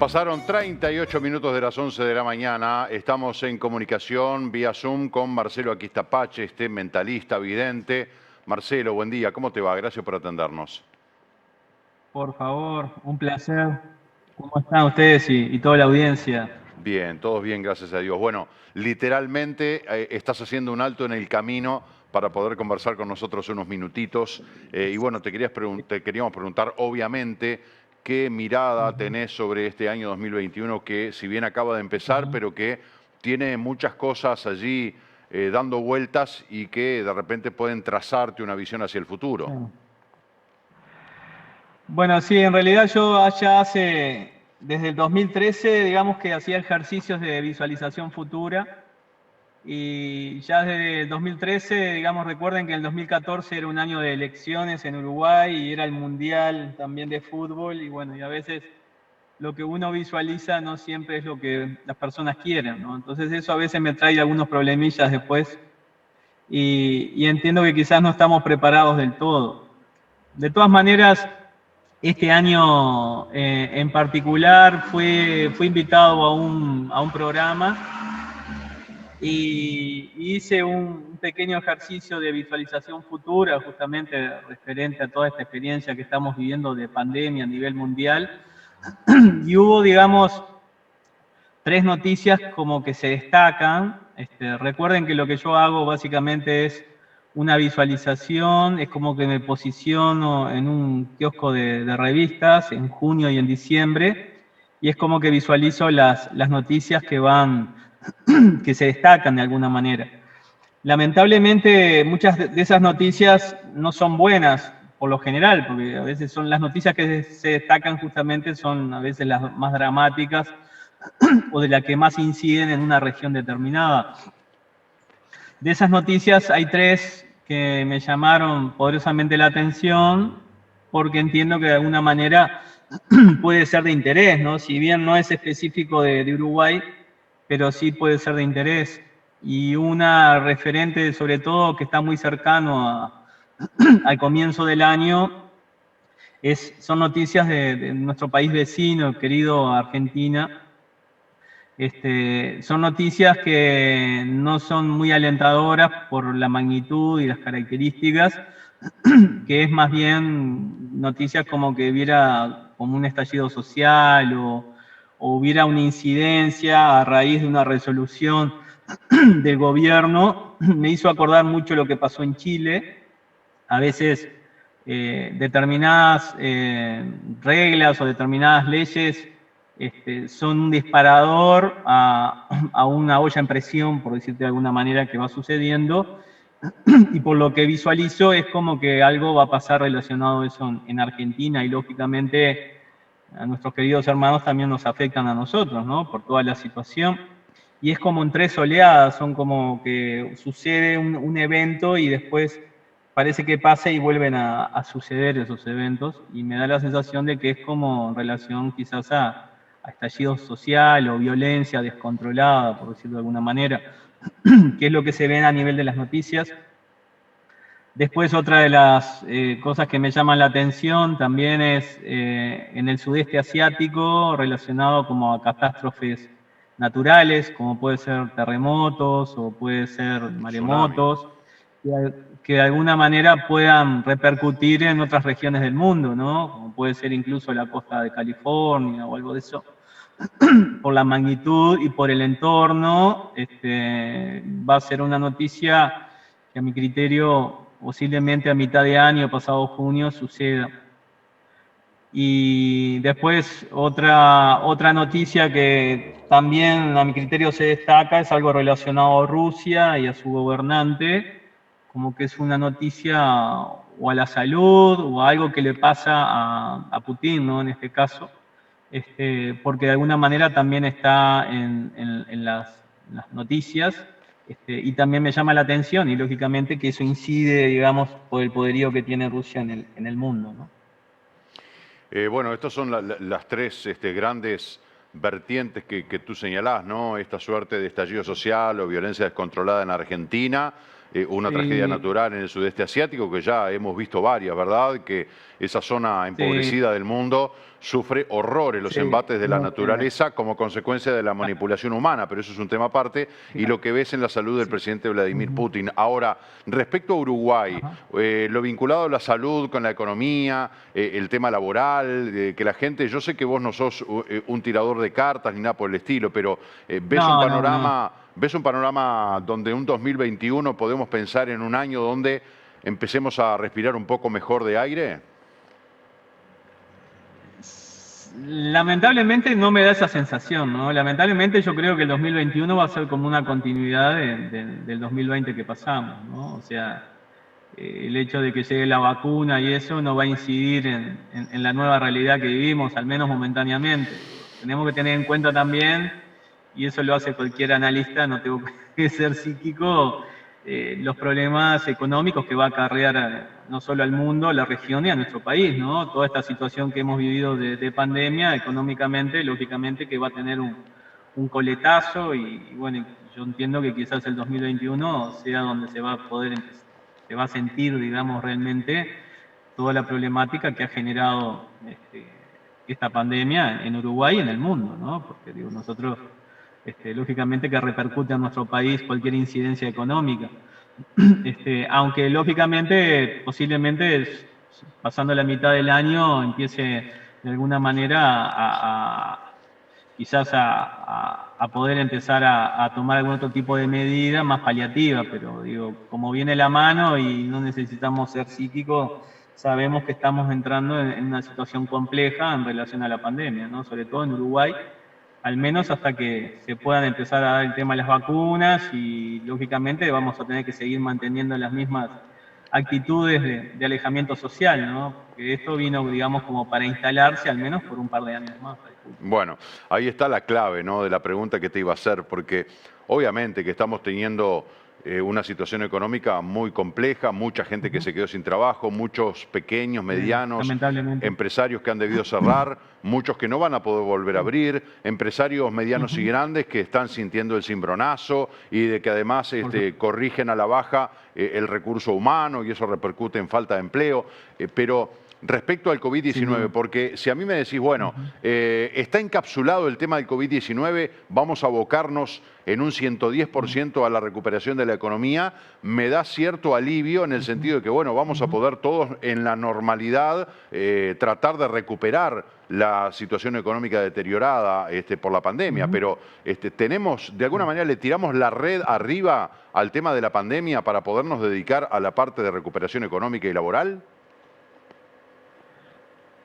Pasaron 38 minutos de las 11 de la mañana. Estamos en comunicación vía Zoom con Marcelo Aquistapache, mentalista, vidente. Marcelo, buen día. ¿Cómo te va? Gracias por atendernos. Por favor, un placer. ¿Cómo están ustedes y toda la audiencia? Bien, todos bien, gracias a Dios. Bueno, literalmente estás haciendo un alto en el camino para poder conversar con nosotros unos minutitos. Y bueno, te queríamos preguntar, obviamente, qué mirada Ujú, tenés sobre este año 2021 que, si bien acaba de empezar, ujú. pero que tiene muchas cosas allí dando vueltas y que de repente pueden trazarte una visión hacia el Sí. futuro. Bueno, sí, en realidad yo allá desde el 2013, digamos que hacía ejercicios de visualización futura y ya desde el 2013, digamos, recuerden que el 2014 era un año de elecciones en Uruguay y era el Mundial también de fútbol y bueno, y a veces lo que uno visualiza no siempre es lo que las personas quieren, ¿no? Entonces eso a veces me trae algunos problemillas después y entiendo que quizás no estamos preparados del todo. De todas maneras, este año en particular fui invitado a un programa y hice un pequeño ejercicio de visualización futura, justamente referente a toda esta experiencia que estamos viviendo de pandemia a nivel mundial. Y hubo, digamos, tres noticias como que se destacan. Recuerden que lo que yo hago básicamente es una visualización, es como que me posiciono en un kiosco de revistas en junio y en diciembre, y es como que visualizo las noticias que se destacan de alguna manera. Lamentablemente muchas de esas noticias no son buenas por lo general, porque a veces son las noticias que se destacan justamente son a veces las más dramáticas o de la que más inciden en una región determinada. De esas noticias hay tres que me llamaron poderosamente la atención porque entiendo que de alguna manera puede ser de interés, ¿no? Si bien no es específico de Uruguay, pero sí puede ser de interés. Y una referente, sobre todo, que está muy cercano al comienzo del año, son noticias de nuestro país vecino, querido Argentina. Son noticias que no son muy alentadoras por la magnitud y las características, que es más bien noticias como que hubiera como un estallido social o hubiera una incidencia a raíz de una resolución del gobierno. Me hizo acordar mucho lo que pasó en Chile. A veces determinadas reglas o determinadas leyes son un disparador a una olla en presión, por decirte de alguna manera, que va sucediendo, y por lo que visualizo es como que algo va a pasar relacionado a eso en Argentina y lógicamente a nuestros queridos hermanos también nos afectan a nosotros, ¿no? Por toda la situación. Y es como en tres oleadas, son como que sucede un evento y después parece que pasa y vuelven a suceder esos eventos y me da la sensación de que es como en relación quizás a estallido social o violencia descontrolada, por decirlo de alguna manera, que es lo que se ve a nivel de las noticias. Después otra de las cosas que me llaman la atención también es en el sudeste asiático relacionado como a catástrofes naturales, como puede ser terremotos o puede ser Tsunami. maremotos, que de alguna manera puedan repercutir en otras regiones del mundo, ¿no? Como puede ser incluso la costa de California o algo de eso. Por la magnitud y por el entorno, va a ser una noticia que a mi criterio posiblemente a mitad de año, pasado junio, suceda. Y después otra noticia que también a mi criterio se destaca es algo relacionado a Rusia y a su gobernante, como que es una noticia o a la salud o a algo que le pasa a Putin, ¿no? En este caso, porque de alguna manera también está en las noticias y también me llama la atención y lógicamente que eso incide, digamos, por el poderío que tiene Rusia en el mundo, ¿no? Bueno, estas son las tres grandes vertientes que tú señalás, ¿no? Esta suerte de estallido social o violencia descontrolada en Argentina, una tragedia Sí, natural en el sudeste asiático, que ya hemos visto varias, ¿verdad? Que esa zona sí, empobrecida del mundo sufre horrores los sí, embates de la no, naturaleza como consecuencia de la claro, manipulación humana, pero eso es un tema aparte, y lo claro, que ves en la salud del sí. presidente Vladimir Ujú, Putin. Ahora, respecto a Uruguay, ajá. lo vinculado a la salud con la economía, el tema laboral, que la gente, yo sé que vos no sos un tirador de cartas ni nada por el estilo, pero No, no, no. ves un panorama donde un 2021 podemos pensar en un año donde empecemos a respirar un poco mejor de aire. Lamentablemente no me da esa sensación, ¿no? Lamentablemente yo creo que el 2021 va a ser como una continuidad del 2020 que pasamos, ¿no? O sea, el hecho de que llegue la vacuna y eso no va a incidir en la nueva realidad que vivimos, al menos momentáneamente. Digo, tenemos que tener en cuenta también, y eso lo hace cualquier analista, no tengo que ser psíquico, los problemas económicos que va a acarrear no solo al mundo, a la región y a nuestro país, ¿no? Toda esta situación que hemos vivido de pandemia, económicamente, lógicamente que va a tener un coletazo y bueno, yo entiendo que quizás el 2021 sea donde se va a poder se va a sentir, digamos, realmente toda la problemática que ha generado esta pandemia en Uruguay y en el mundo, ¿no? Porque digo, nosotros, lógicamente que repercute en nuestro país cualquier incidencia económica. Aunque lógicamente, posiblemente pasando la mitad del año empiece de alguna manera quizás a poder empezar a tomar algún otro tipo de medida más paliativa, pero digo, como viene la mano y no necesitamos ser psíquicos, sabemos que estamos entrando en una situación compleja en relación a la pandemia, ¿no? Sobre todo en Uruguay, al menos hasta que se puedan empezar a dar el tema de las vacunas y lógicamente vamos a tener que seguir manteniendo las mismas actitudes de alejamiento social, ¿no? Porque esto vino, digamos, como para instalarse al menos por un par de años más, calculo. Bueno, ahí está la clave, ¿no? De la pregunta que te iba a hacer, porque obviamente que estamos teniendo una situación económica muy compleja, mucha gente que Ujú. se quedó sin trabajo, muchos pequeños, medianos, Lamentablemente. empresarios que han debido cerrar, muchos que no van a poder volver a abrir, empresarios medianos y Ujú. grandes que están sintiendo el cimbronazo y de que además Por supuesto. corrigen a la baja el recurso humano y eso repercute en falta de empleo. Pero respecto al Sin COVID-19, duda. porque si a mí me decís, bueno, Ujú. está encapsulado el tema del COVID-19, vamos a abocarnos en un 110% a la recuperación de la economía, me da cierto alivio en el Ujú. sentido de que, bueno, vamos a Ujú. poder todos en la normalidad tratar de recuperar la situación económica deteriorada por la pandemia, Ujú. pero tenemos, de alguna manera, le tiramos la red arriba al tema de la pandemia para podernos dedicar a la parte de recuperación económica y laboral.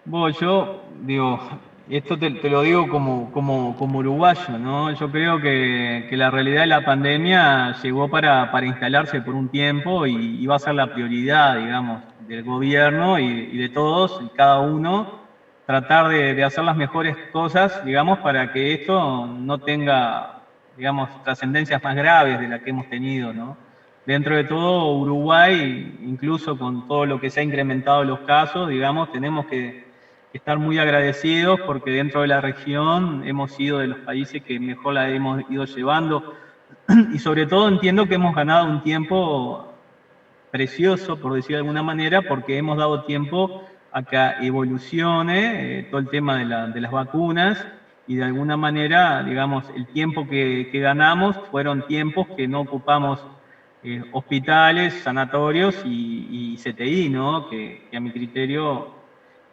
Bueno, yo digo, esto te lo digo como uruguayo, ¿no? Yo creo que la realidad de la pandemia llegó para instalarse por un tiempo y va a ser la prioridad, digamos, del gobierno y de todos, y cada uno, tratar de hacer las mejores cosas, digamos, para que esto no tenga, digamos, trascendencias más graves de las que hemos tenido, ¿no? Dentro de todo, Uruguay, incluso con todo lo que se ha incrementado los casos, digamos, tenemos que estar muy agradecidos porque dentro de la región hemos sido de los países que mejor la hemos ido llevando y sobre todo entiendo que hemos ganado un tiempo precioso, por decir de alguna manera, porque hemos dado tiempo a que evolucione todo el tema de las vacunas y de alguna manera, digamos, el tiempo que ganamos fueron tiempos que no ocupamos hospitales, sanatorios y CTI, ¿no? Que a mi criterio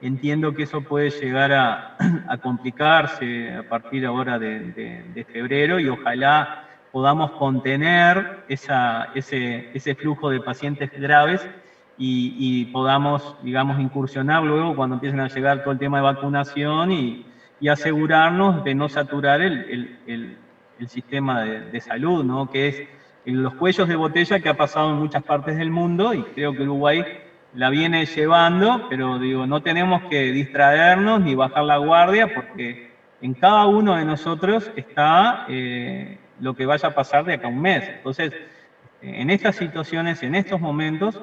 entiendo que eso puede llegar a complicarse a partir ahora de febrero y ojalá podamos contener ese flujo de pacientes graves y podamos, digamos, incursionar luego cuando empiecen a llegar todo el tema de vacunación y asegurarnos de no saturar el sistema de salud, ¿no? Que es en los cuellos de botella que ha pasado en muchas partes del mundo y creo que Uruguay la viene llevando, pero digo, no tenemos que distraernos ni bajar la guardia porque en cada uno de nosotros está lo que vaya a pasar de acá a un mes. Entonces, en estas situaciones, en estos momentos,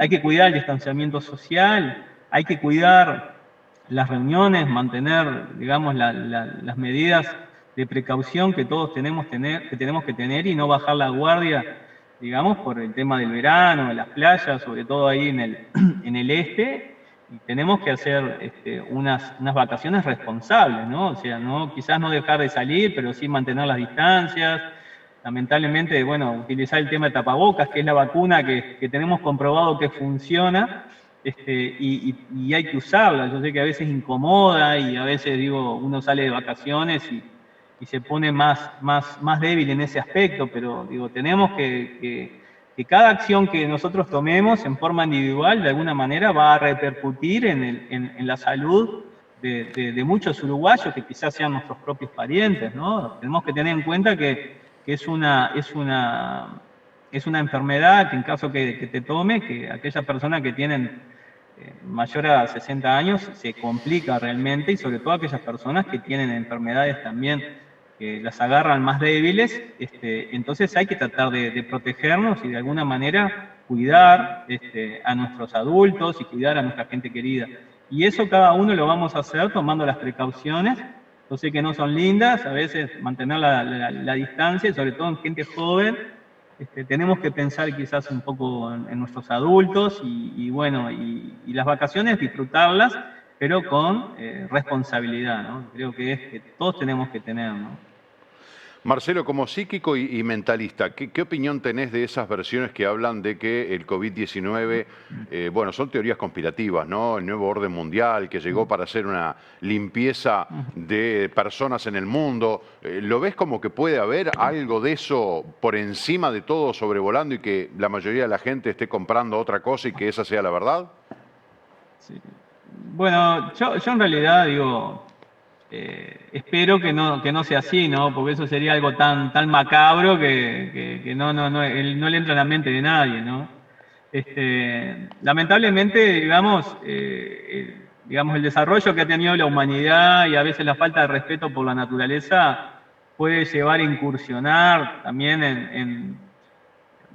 hay que cuidar el distanciamiento social, hay que cuidar las reuniones, mantener, digamos, las medidas de precaución que todos tenemos que tener y no bajar la guardia digamos, por el tema del verano, de las playas, sobre todo ahí en el este, y tenemos que hacer unas vacaciones responsables, ¿no? O sea, quizás no dejar de salir, pero sí mantener las distancias. Lamentablemente, bueno, utilizar el tema de tapabocas, que es la vacuna que tenemos comprobado que funciona, y hay que usarla. Yo sé que a veces incomoda y a veces, digo, uno sale de vacaciones y se pone más débil en ese aspecto, pero digo, tenemos que cada acción que nosotros tomemos en forma individual, de alguna manera, va a repercutir en la salud de muchos uruguayos que quizás sean nuestros propios parientes, ¿no? Tenemos que tener en cuenta que es una enfermedad que en caso que te tome, que aquellas personas que tienen mayor a 60 años se complica realmente, y sobre todo aquellas personas que tienen enfermedades también que las agarran más débiles, entonces hay que tratar de protegernos y de alguna manera cuidar a nuestros adultos y cuidar a nuestra gente querida. Y eso cada uno lo vamos a hacer tomando las precauciones. Yo sé que no son lindas, a veces mantener la distancia, y sobre todo en gente joven, tenemos que pensar quizás un poco en nuestros adultos y las vacaciones disfrutarlas, pero con responsabilidad, ¿no? Creo que es que todos tenemos que tener, ¿no? Marcelo, como psíquico y mentalista, ¿qué opinión tenés de esas versiones que hablan de que el COVID-19, bueno, son teorías conspirativas, ¿no? El nuevo orden mundial que llegó para hacer una limpieza de personas en el mundo. ¿Lo ves como que puede haber algo de eso por encima de todo sobrevolando y que la mayoría de la gente esté comprando otra cosa y que esa sea la verdad? Sí. Bueno, yo en realidad digo, espero que no sea así, ¿no? Porque eso sería algo tan macabro que no le entra en la mente de nadie, ¿no? Lamentablemente, digamos, el desarrollo que ha tenido la humanidad y a veces la falta de respeto por la naturaleza puede llevar a incursionar también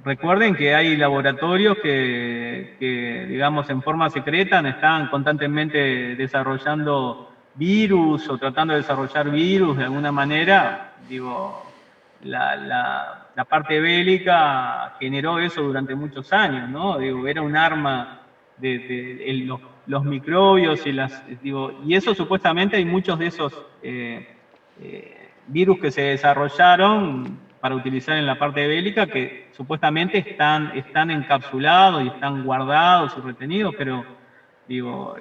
Recuerden que hay laboratorios que, digamos, en forma secreta están constantemente desarrollando virus o tratando de desarrollar virus de alguna manera. Digo, la parte bélica generó eso durante muchos años, ¿no? Digo, era un arma de los microbios y eso supuestamente hay muchos de esos virus que se desarrollaron para utilizar en la parte bélica, que supuestamente están encapsulados y están guardados y retenidos, pero digo,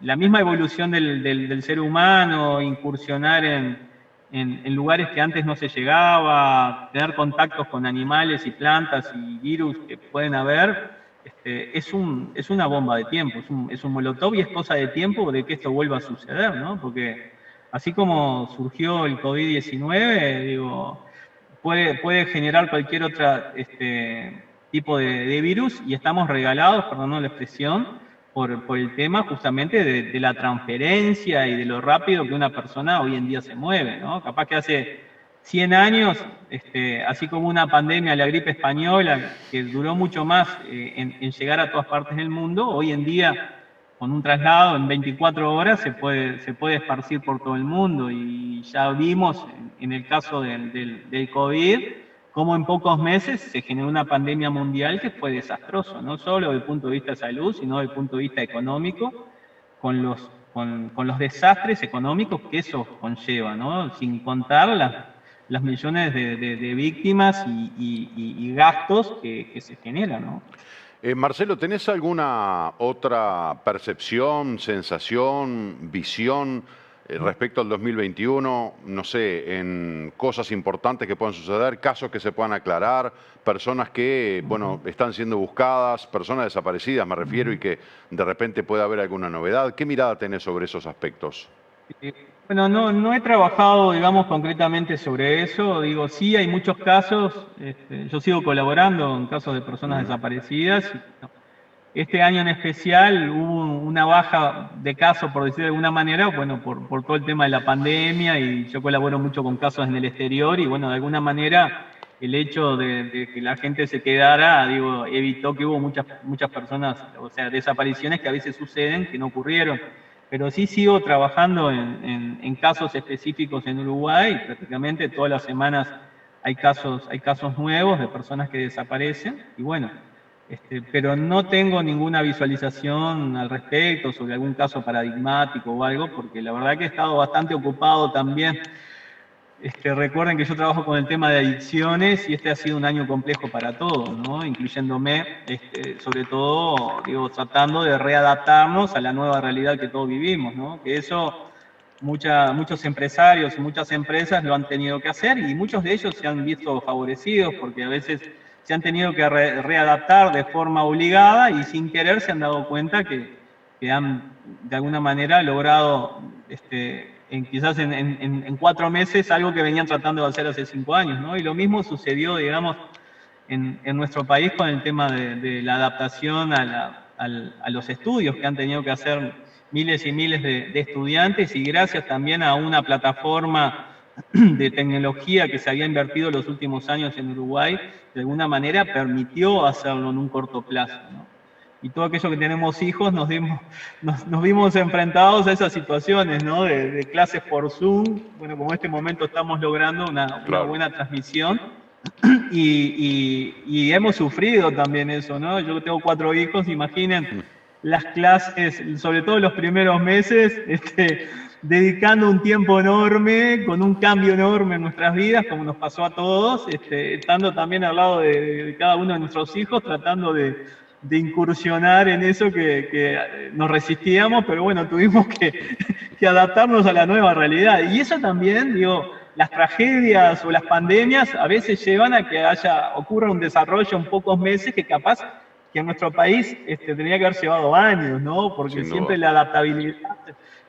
la misma evolución del ser humano, incursionar en lugares que antes no se llegaba, tener contactos con animales y plantas y virus que pueden haber, es una bomba de tiempo, es un molotov, y es cosa de tiempo de que esto vuelva a suceder, ¿no? Porque así como surgió el COVID-19, digo, puede generar cualquier otro tipo de virus, y estamos regalados, perdón la expresión, por el tema justamente de la transferencia y de lo rápido que una persona hoy en día se mueve, ¿no? Capaz que hace 100 años, así como una pandemia, la gripe española, que duró mucho más en llegar a todas partes del mundo, hoy en día con un traslado en 24 horas se puede esparcir por todo el mundo, y ya vimos en el caso del COVID cómo en pocos meses se generó una pandemia mundial que fue desastroso, no solo desde el punto de vista de salud, sino desde el punto de vista económico, con los desastres económicos que eso conlleva, ¿no? Sin contar las millones de víctimas y gastos que se generan, ¿no? Marcelo, ¿tenés alguna otra percepción, sensación, visión respecto al 2021? No sé, en cosas importantes que puedan suceder, casos que se puedan aclarar, personas que, bueno, están siendo buscadas, personas desaparecidas, me refiero, y que de repente pueda haber alguna novedad. ¿Qué mirada tenés sobre esos aspectos? Bueno, no he trabajado, digamos, concretamente sobre eso. Digo, sí, hay muchos casos. Yo sigo colaborando en casos de personas desaparecidas. Este año en especial hubo una baja de casos, por decir de alguna manera, bueno, por todo el tema de la pandemia, y yo colaboro mucho con casos en el exterior, y bueno, de alguna manera el hecho de que la gente se quedara, digo, evitó que hubo muchas personas, o sea, desapariciones que a veces suceden, que no ocurrieron. Pero sí sigo trabajando en casos específicos en Uruguay. Prácticamente todas las semanas hay casos nuevos de personas que desaparecen, y bueno, pero no tengo ninguna visualización al respecto sobre algún caso paradigmático o algo, porque la verdad que he estado bastante ocupado también. Recuerden que yo trabajo con el tema de adicciones y este ha sido un año complejo para todos, ¿no? Incluyéndome, sobre todo, digo, tratando de readaptarnos a la nueva realidad que todos vivimos, ¿no? Que eso muchos empresarios y muchas empresas lo han tenido que hacer y muchos de ellos se han visto favorecidos porque a veces se han tenido que readaptar de forma obligada y sin querer se han dado cuenta que han de alguna manera logrado quizás en 4 meses algo que venían tratando de hacer hace 5 años, ¿no? Y lo mismo sucedió, digamos, en nuestro país con el tema de la adaptación a los estudios que han tenido que hacer miles y miles de estudiantes y gracias también a una plataforma de tecnología que se había invertido los últimos años en Uruguay, de alguna manera permitió hacerlo en un corto plazo, ¿no? Y todo aquello que tenemos hijos nos vimos enfrentados a esas situaciones, ¿no? De clases por Zoom. Bueno, como en este momento estamos logrando una buena transmisión y hemos sufrido también eso, ¿no? Yo tengo 4 hijos, imaginen las clases, sobre todo los primeros meses, dedicando un tiempo enorme, con un cambio enorme en nuestras vidas, como nos pasó a todos, estando también al lado de cada uno de nuestros hijos, tratando de incursionar en eso que nos resistíamos, pero bueno, tuvimos que adaptarnos a la nueva realidad. Y eso también, digo, las tragedias o las pandemias a veces llevan a que ocurra un desarrollo en pocos meses que capaz que en nuestro país tendría que haber llevado años, ¿no? Porque siempre la adaptabilidad.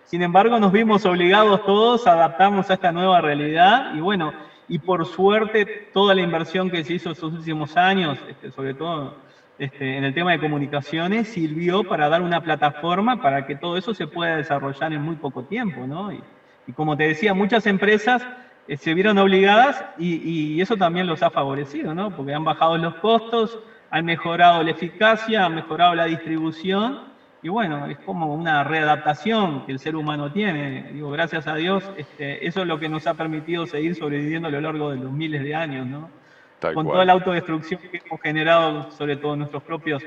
Sin embargo, nos vimos obligados todos a adaptarnos a esta nueva realidad y bueno, y por suerte toda la inversión que se hizo estos últimos años, sobre todo en el tema de comunicaciones, sirvió para dar una plataforma para que todo eso se pueda desarrollar en muy poco tiempo, ¿no? Y como te decía, muchas empresas se vieron obligadas y eso también los ha favorecido, ¿no? Porque han bajado los costos, han mejorado la eficacia, han mejorado la distribución y bueno, es como una readaptación que el ser humano tiene. Digo, gracias a Dios, eso es lo que nos ha permitido seguir sobreviviendo a lo largo de los miles de años, ¿no? Con toda la autodestrucción que hemos generado, sobre todo nuestros propios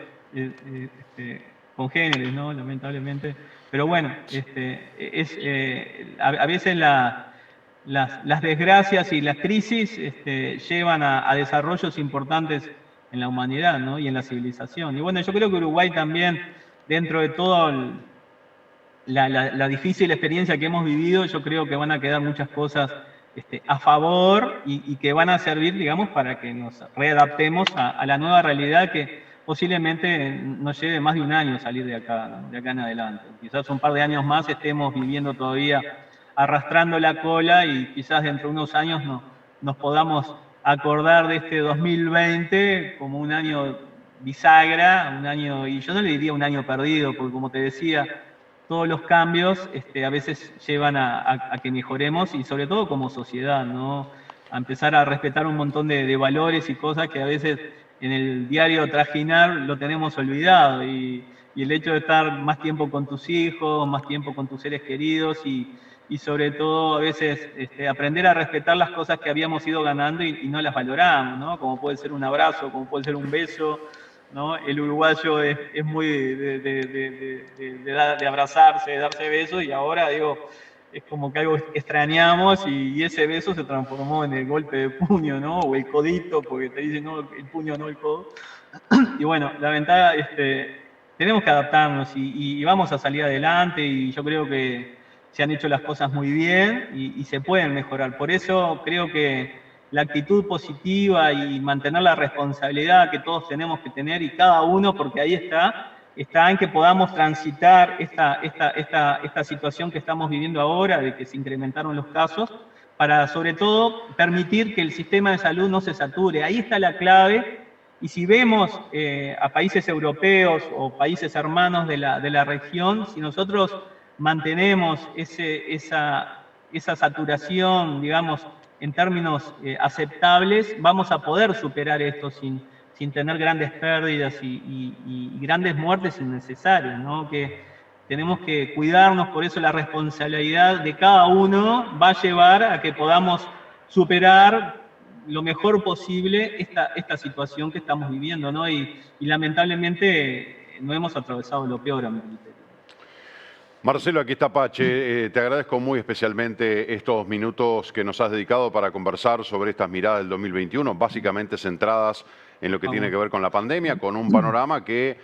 congéneres, ¿no? Lamentablemente. Pero bueno, a veces las desgracias y las crisis llevan a desarrollos importantes en la humanidad, ¿no? Y en la civilización. Y bueno, yo creo que Uruguay también, dentro de todo la difícil experiencia que hemos vivido, yo creo que van a quedar muchas cosas a favor y que van a servir, digamos, para que nos readaptemos a la nueva realidad que posiblemente nos lleve más de un año salir de acá, ¿no? De acá en adelante. Quizás un par de años más estemos viviendo todavía arrastrando la cola y quizás dentro de unos años nos podamos acordar de este 2020 como un año bisagra, un año, y yo no le diría un año perdido, porque como te decía, todos los cambios a veces llevan a que mejoremos y sobre todo como sociedad, ¿no? A empezar a respetar un montón de valores y cosas que a veces en el diario trajinar lo tenemos olvidado y el hecho de estar más tiempo con tus hijos, más tiempo con tus seres queridos y sobre todo a veces aprender a respetar las cosas que habíamos ido ganando y no las valoramos, ¿no? Como puede ser un abrazo, como puede ser un beso, ¿no? El uruguayo es muy de abrazarse, de darse besos y ahora, digo, es como que algo que extrañamos y ese beso se transformó en el golpe de puño, ¿no? O el codito, porque te dicen, no, el puño, no el codo. Y bueno, la ventaja, tenemos que adaptarnos y vamos a salir adelante y yo creo que se han hecho las cosas muy bien y se pueden mejorar. Por eso creo que la actitud positiva y mantener la responsabilidad que todos tenemos que tener y cada uno, porque ahí está en que podamos transitar esta situación que estamos viviendo ahora, de que se incrementaron los casos, para sobre todo permitir que el sistema de salud no se sature. Ahí está la clave. Y si vemos a países europeos o países hermanos de la región, si nosotros mantenemos esa saturación, digamos, en términos aceptables, vamos a poder superar esto sin tener grandes pérdidas y grandes muertes innecesarias, ¿no? Que tenemos que cuidarnos, por eso la responsabilidad de cada uno va a llevar a que podamos superar lo mejor posible esta situación que estamos viviendo, ¿no? Y lamentablemente no hemos atravesado lo peor, a mi criterio. Marcelo, aquí está Pache. Te agradezco muy especialmente estos minutos que nos has dedicado para conversar sobre estas miradas del 2021, básicamente centradas en lo que tiene que ver con la pandemia, con un panorama que,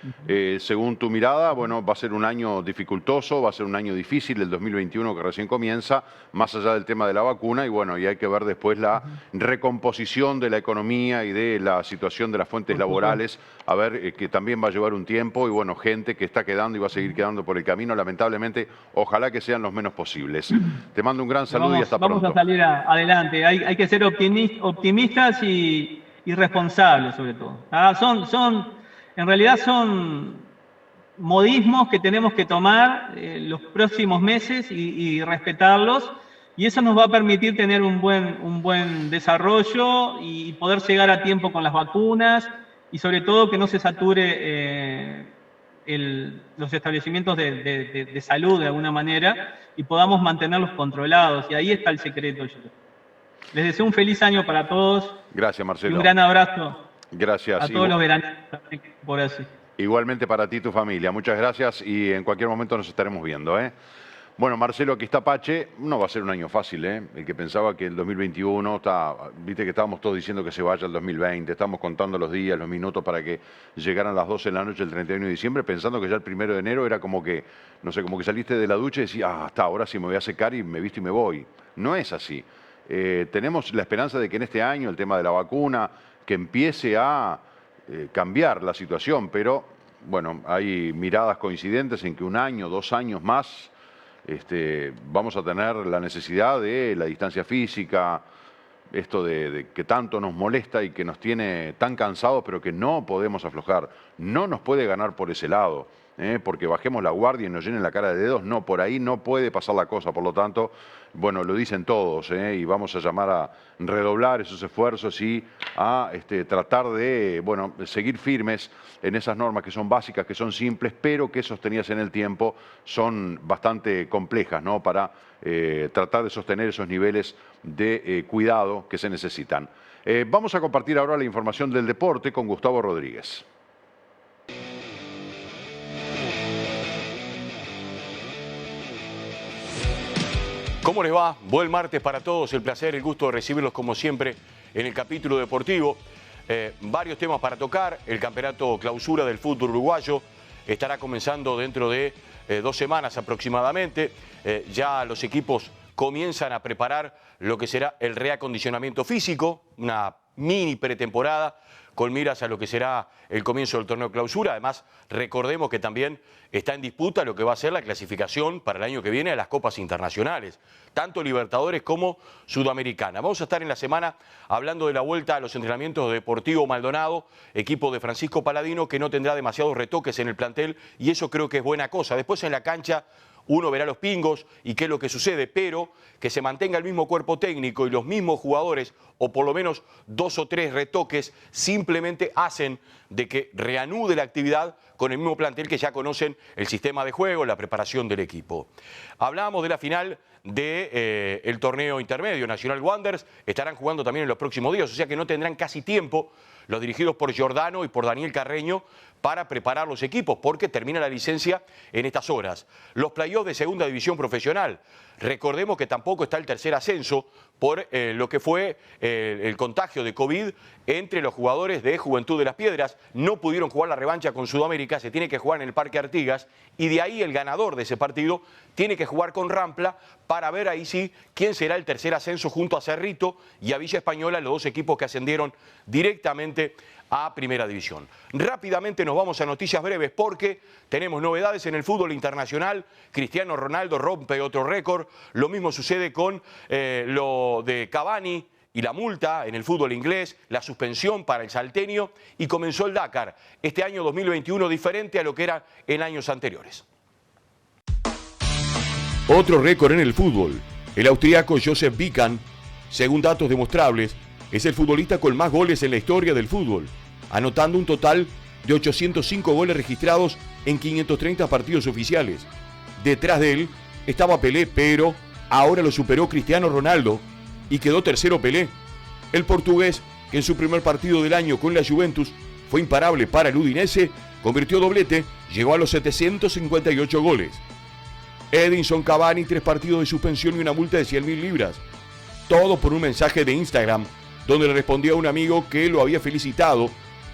según tu mirada, bueno, va a ser un año dificultoso, va a ser un año difícil, el 2021 que recién comienza, más allá del tema de la vacuna, y bueno, y hay que ver después la recomposición de la economía y de la situación de las fuentes laborales, a ver, que también va a llevar un tiempo, y bueno, gente que está quedando y va a seguir quedando por el camino, lamentablemente, ojalá que sean los menos posibles. Te mando un gran saludo y hasta pronto. Vamos a salir adelante, hay que ser optimistas y responsables sobre todo. En realidad son modismos que tenemos que tomar los próximos meses y respetarlos, y eso nos va a permitir tener un buen desarrollo y poder llegar a tiempo con las vacunas, y sobre todo que no se sature los establecimientos de salud de alguna manera y podamos mantenerlos controlados, y ahí está el secreto, yo creo. Les deseo un feliz año para todos. Gracias, Marcelo. Y un gran abrazo. Gracias. A todos los veraneros por así. Igualmente para ti y tu familia. Muchas gracias y en cualquier momento nos estaremos viendo, ¿eh? Bueno, Marcelo, aquí está Pache. No va a ser un año fácil, ¿eh? El que pensaba que el 2021 viste que estábamos todos diciendo que se vaya el 2020, estamos contando los días, los minutos para que llegaran las 12 de la noche el 31 de diciembre, pensando que ya el 1 de enero era como que, no sé, como que saliste de la ducha y decías, hasta ahora sí me voy a secar y me visto y me voy. No es así. Tenemos la esperanza de que en este año el tema de la vacuna, que empiece a cambiar la situación, pero bueno, hay miradas coincidentes en que un año, 2 años más, vamos a tener la necesidad de la distancia física, esto de que tanto nos molesta y que nos tiene tan cansados, pero que no podemos aflojar. No nos puede ganar por ese lado, porque bajemos la guardia y nos llenen la cara de dedos. No, por ahí no puede pasar la cosa. Por lo tanto, bueno, lo dicen todos, y vamos a llamar a redoblar esos esfuerzos y a tratar de, bueno, seguir firmes en esas normas que son básicas, que son simples, pero que sostenidas en el tiempo son bastante complejas, ¿no? Para tratar de sostener esos niveles de cuidado que se necesitan. Vamos a compartir ahora la información del deporte con Gustavo Rodríguez. ¿Cómo les va? Buen martes para todos. El placer, el gusto de recibirlos como siempre en el capítulo deportivo. Varios temas para tocar. El campeonato clausura del fútbol uruguayo estará comenzando dentro de 2 semanas aproximadamente. Ya los equipos comienzan a preparar lo que será el reacondicionamiento físico, una mini pretemporada con miras a lo que será el comienzo del torneo clausura. Además, recordemos que también está en disputa lo que va a ser la clasificación para el año que viene a las copas internacionales, tanto Libertadores como Sudamericana. Vamos a estar en la semana hablando de la vuelta a los entrenamientos de Deportivo Maldonado, equipo de Francisco Paladino, que no tendrá demasiados retoques en el plantel, y eso creo que es buena cosa. Después en la cancha uno verá los pingos y qué es lo que sucede, pero que se mantenga el mismo cuerpo técnico y los mismos jugadores, o por lo menos 2 o 3 retoques, simplemente hacen de que reanude la actividad con el mismo plantel que ya conocen el sistema de juego, la preparación del equipo. Hablábamos de la final del torneo intermedio. Nacional Wanderers estarán jugando también en los próximos días, o sea que no tendrán casi tiempo los dirigidos por Giordano y por Daniel Carreño para preparar los equipos, porque termina la licencia en estas horas. Los playoffs de segunda división profesional. Recordemos que tampoco está el tercer ascenso por lo que fue el contagio de COVID entre los jugadores de Juventud de las Piedras. No pudieron jugar la revancha con Sudamérica, se tiene que jugar en el Parque Artigas, y de ahí el ganador de ese partido tiene que jugar con Rampla para ver ahí sí quién será el tercer ascenso junto a Cerrito y a Villa Española, los 2 equipos que ascendieron directamente a Primera División. Rápidamente nos vamos a noticias breves porque tenemos novedades en el fútbol internacional. Cristiano Ronaldo rompe otro récord. Lo mismo sucede con lo de Cavani y la multa en el fútbol inglés, la suspensión para el salteño, y comenzó el Dakar. Este año 2021 diferente a lo que era en años anteriores. Otro récord en el fútbol. El austriaco Josef Bican, según datos demostrables, es el futbolista con más goles en la historia del fútbol, anotando un total de 805 goles registrados en 530 partidos oficiales. Detrás de él estaba Pelé, pero ahora lo superó Cristiano Ronaldo y quedó tercero Pelé. El portugués, que en su primer partido del año con la Juventus fue imparable para el Udinese, convirtió doblete, llegó a los 758 goles. Edinson Cavani, 3 partidos de suspensión y una multa de 100.000 libras. Todo por un mensaje de Instagram, donde le respondió a un amigo que lo había felicitado,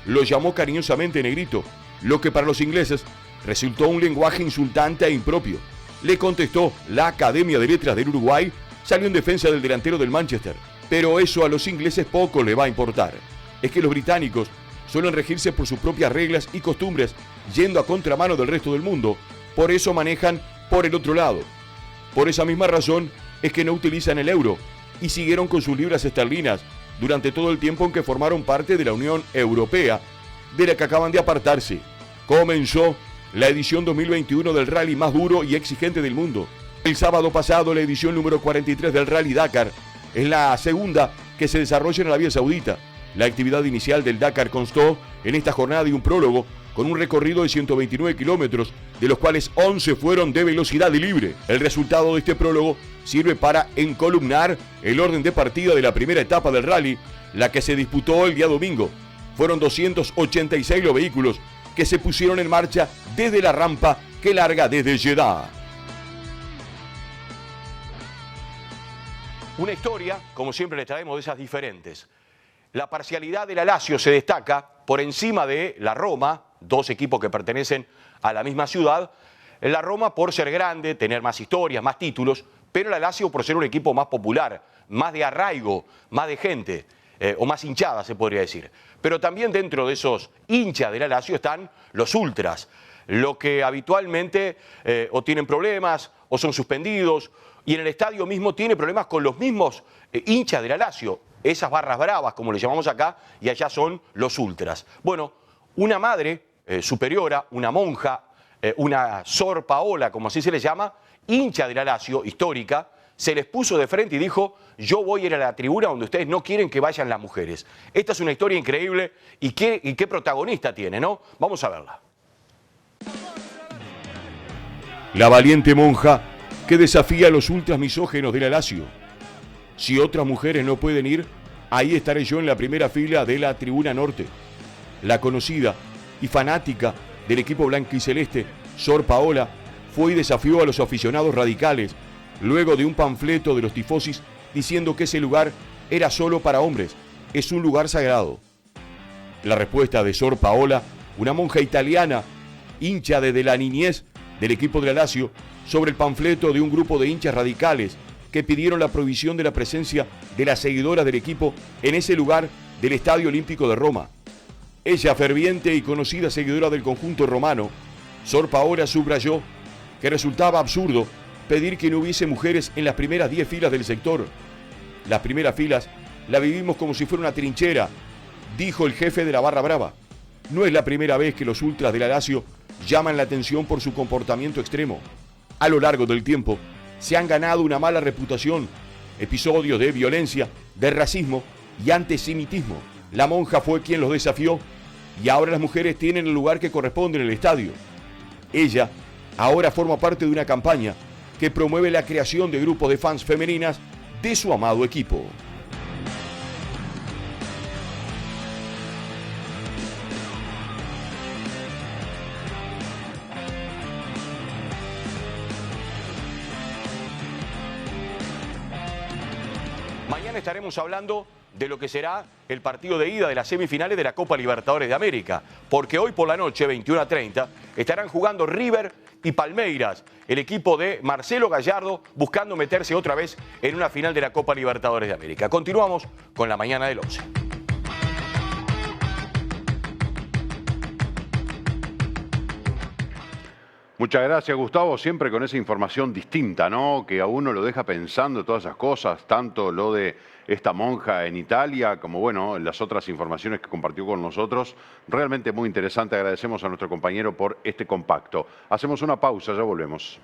lo llamó cariñosamente negrito, lo que para los ingleses resultó un lenguaje insultante e impropio. Le contestó la Academia de Letras del Uruguay, salió en defensa del delantero del Manchester. Pero eso a los ingleses poco le va a importar. Es que los británicos suelen regirse por sus propias reglas y costumbres, yendo a contramano del resto del mundo. Por eso manejan por el otro lado. Por esa misma razón es que no utilizan el euro y siguieron con sus libras esterlinas durante todo el tiempo en que formaron parte de la Unión Europea, de la que acaban de apartarse. Comenzó la edición 2021 del rally más duro y exigente del mundo. El sábado pasado, la edición número 43 del Rally Dakar es la segunda que se desarrolla en Arabia Saudita. La actividad inicial del Dakar constó en esta jornada de un prólogo con un recorrido de 129 kilómetros, de los cuales 11 fueron de velocidad libre. El resultado de este prólogo sirve para encolumnar el orden de partida de la primera etapa del rally, la que se disputó el día domingo. Fueron 286 los vehículos que se pusieron en marcha desde la rampa que larga desde Jeddah. Una historia, como siempre les traemos, de esas diferentes. La parcialidad de la Lazio se destaca por encima de la Roma, 2 equipos que pertenecen a la misma ciudad. La Roma por ser grande, tener más historias, más títulos, pero la Lazio por ser un equipo más popular, más de arraigo, más de gente, o más hinchada se podría decir. Pero también dentro de esos hinchas de la Lazio están los ultras, lo que habitualmente o tienen problemas o son suspendidos, y en el estadio mismo tiene problemas con los mismos hinchas de la Lazio, esas barras bravas, como le llamamos acá, y allá son los ultras. Bueno, una madre superiora, una monja, una Sor Paola, como así se le llama, hincha de la Lazio, histórica, se les puso de frente y dijo: yo voy a ir a la tribuna donde ustedes no quieren que vayan las mujeres. Esta es una historia increíble y qué protagonista tiene, ¿no? Vamos a verla. La valiente monja que desafía a los ultras misógenos de la Lazio. Si otras mujeres no pueden ir, ahí estaré yo en la primera fila de la tribuna norte. La conocida y fanática del equipo blanquiceleste, Sor Paola, fue y desafió a los aficionados radicales luego de un panfleto de los tifosis diciendo que ese lugar era solo para hombres, es un lugar sagrado. La respuesta de Sor Paola, una monja italiana, hincha desde la niñez del equipo de la Lazio, sobre el panfleto de un grupo de hinchas radicales que pidieron la prohibición de la presencia de las seguidoras del equipo en ese lugar del Estadio Olímpico de Roma. Ella, ferviente y conocida seguidora del conjunto romano, Sor Paola subrayó que resultaba absurdo pedir que no hubiese mujeres en las primeras 10 filas del sector. Las primeras filas las vivimos como si fuera una trinchera, dijo el jefe de la barra brava. No es la primera vez que los ultras de la Lazio llaman la atención por su comportamiento extremo. A lo largo del tiempo se han ganado una mala reputación, episodios de violencia, de racismo y antisemitismo. La monja fue quien los desafió y ahora las mujeres tienen el lugar que corresponde en el estadio. Ella ahora forma parte de una campaña que promueve la creación de grupos de fans femeninas de su amado equipo. Mañana estaremos hablando de lo que será el partido de ida de las semifinales de la Copa Libertadores de América, porque hoy por la noche, 21:30, estarán jugando River y Palmeiras, el equipo de Marcelo Gallardo, buscando meterse otra vez en una final de la Copa Libertadores de América. Continuamos con la mañana del 11. Muchas gracias, Gustavo, siempre con esa información distinta, ¿no? Que a uno lo deja pensando todas esas cosas, tanto lo de esta monja en Italia como, bueno, las otras informaciones que compartió con nosotros. Realmente muy interesante, agradecemos a nuestro compañero por este compacto. Hacemos una pausa, ya volvemos.